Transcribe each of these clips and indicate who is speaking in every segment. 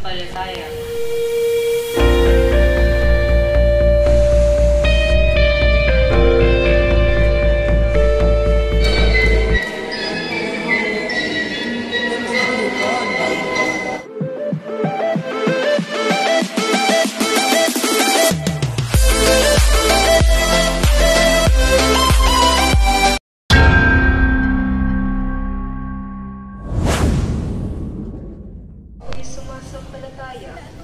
Speaker 1: sumasampalataya.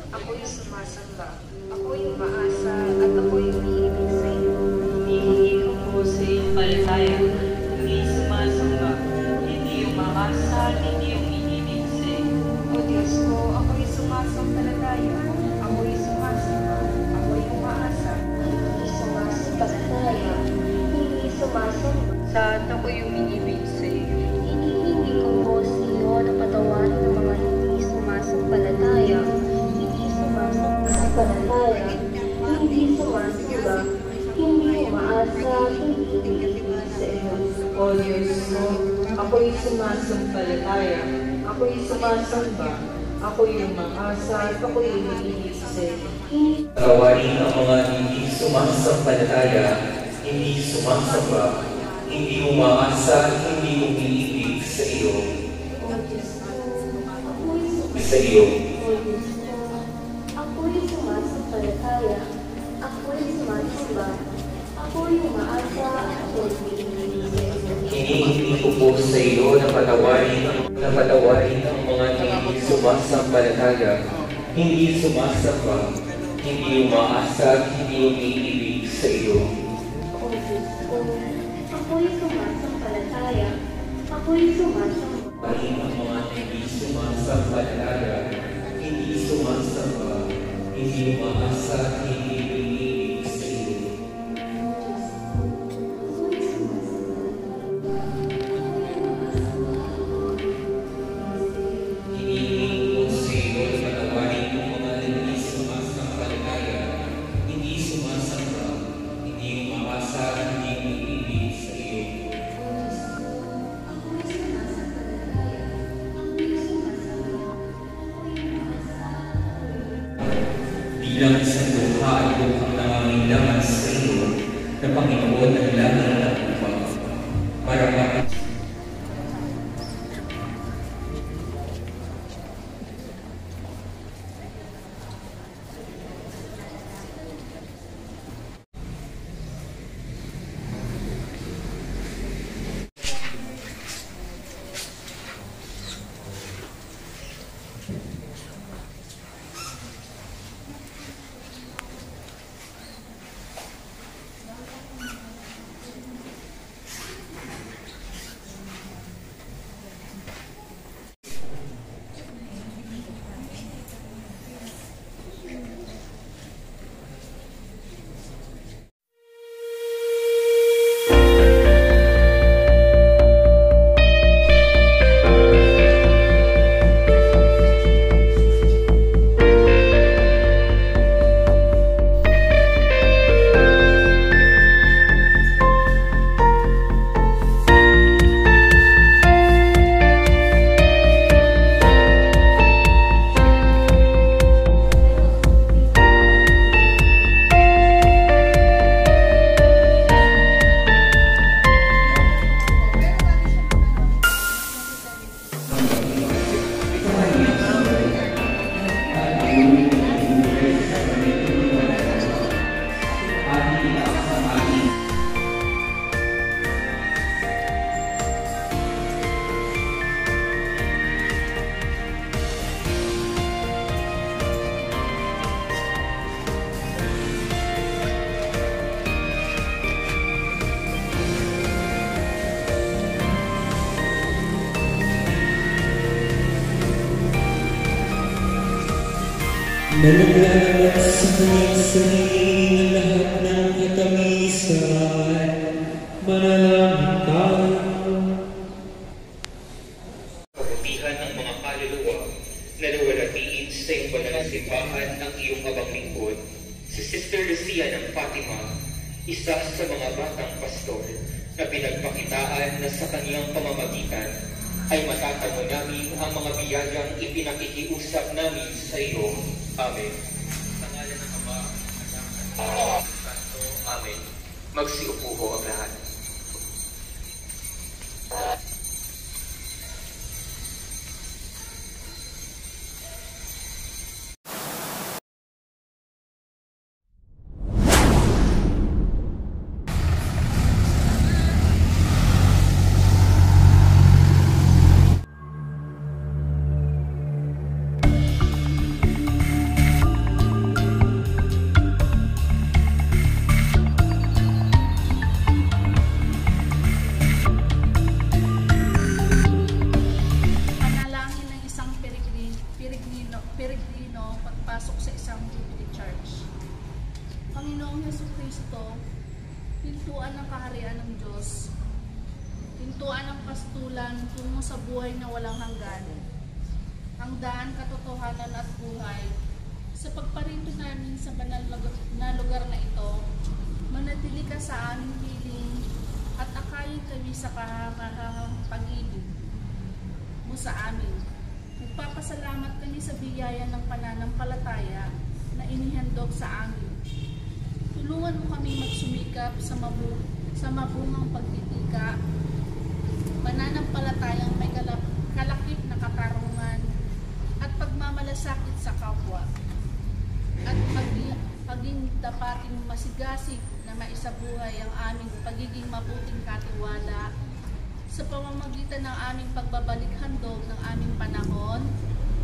Speaker 2: Ako'y sumasamba, ako'y umaasa, at ako'y umiibig sa iyo.
Speaker 1: Hinihingi ko po sa iyong palataya, hindi sumasamba, hindi umaasa, hindi umiibig sa iyo.
Speaker 2: O Diyos ko, ako'y sumasampalataya, ako'y sumasamba, ako'y umaasa, hindi sumasampalataya, hindi sumasamba,
Speaker 1: At ako'y umiibig sa iyo.
Speaker 2: hinihingi ko po sa iyo na patawarin ng mga hindi sumasampalataya, hindi sumasampalataya, hindi sumasamba, hindi umaasa, hindi umiibig sa iyo.
Speaker 1: O Diyos ko, ako'y sumasampalataya, ako'y sumasamba, ako'y umaasa, at ako'y umiibig sa iyo.
Speaker 3: Patawarin ang mga hindi sumasampalataya, hindi sumasamba, hindi umaasa, hindi umiibig sa iyo. Sa iyo.
Speaker 2: Ako'y sumasampalataya, ako'y sumasamba, ako'y umaasa, ako'y umiibig sa iyo.
Speaker 3: Hinihingi ko po sa iyo na patawarin ang mga hindi sumasampalataya, hindi sumasamba, hindi umaasa, hindi umiibig sa iyo.
Speaker 2: O Diyos ko, ako'y sumasampalataya, ako'y sumasamba,
Speaker 3: Patawarin ang mga hindi sumasampalataya, hindi sumasamba, hindi umaasa, hindi umiibig sa iyo. Hinihingi ko sa iyo na patawarin ang mga hindi sumasampalataya, hindi sumasamba, hindi umaasa, hindi umiibig sa iyo. Bilang isang luha ay luhang nangangailangan sa iyo na Panginoon ng langit at lupa. Marami nalaglag sa kanyang sarili lahat ng katamisan. Manalangin tayo. Kabutihan ng mga kaluluwa na nawalatiin sa iyong banal na simbahan ng iyong abang lingkod, si Sister Lucia ng Fatima, isa sa mga batang pastor na pinagpakitaan na sa kaniyang pamamagitan ay matatamo namin ang mga biyayang ipinakikiusap namin sa iyo. Amen. Sa ngalan ng Ama, Anak, at Espiritu Santo. Amen. Magsiupo ho ang lahat.
Speaker 4: Peregrino pagpasok sa isang Jubilee Church. Panginoong Jesucristo, pintuan ng kaharian ng Diyos, pintuan ng pastulan tungo sa buhay na walang hanggan, ang daan, katotohanan at buhay. Sa pagparito namin sa banal na lugar na ito, manatili ka sa aming piling at akayin kami sa kahamahang pag-ibig mo sa amin. Nagpapasalamat kami sa biyaya ng pananampalataya na inihandog sa amin. Tulungan mo kami magsumikap sa mabungang pagtitika, pananampalatayang may kalakip na katarungan at pagmamalasakit sa kapwa, at maging dapating masigasig na maisabuhay ang aming pagiging mabuting katiwala sa pamamagitan ng aming pagbabalik handog ng aming panahon,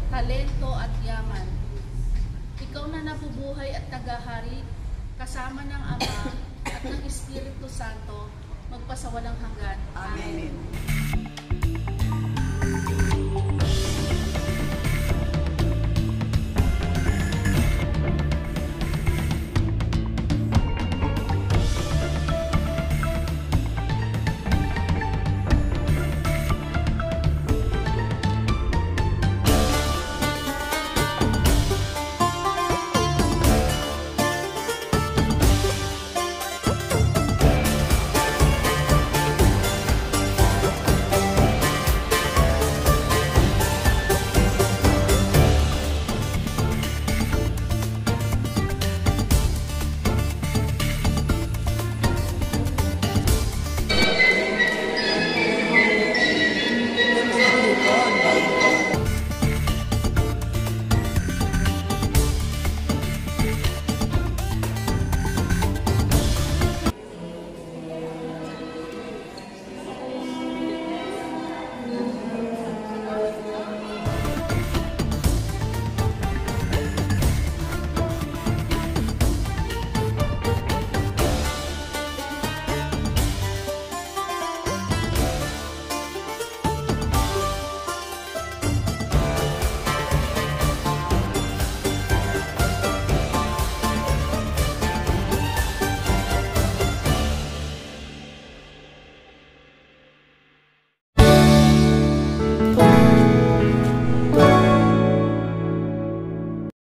Speaker 4: talento at yaman. Ikaw na nabubuhay at tagahari, kasama ng Ama at ng Espiritu Santo, magpasawalang hanggan. Amen.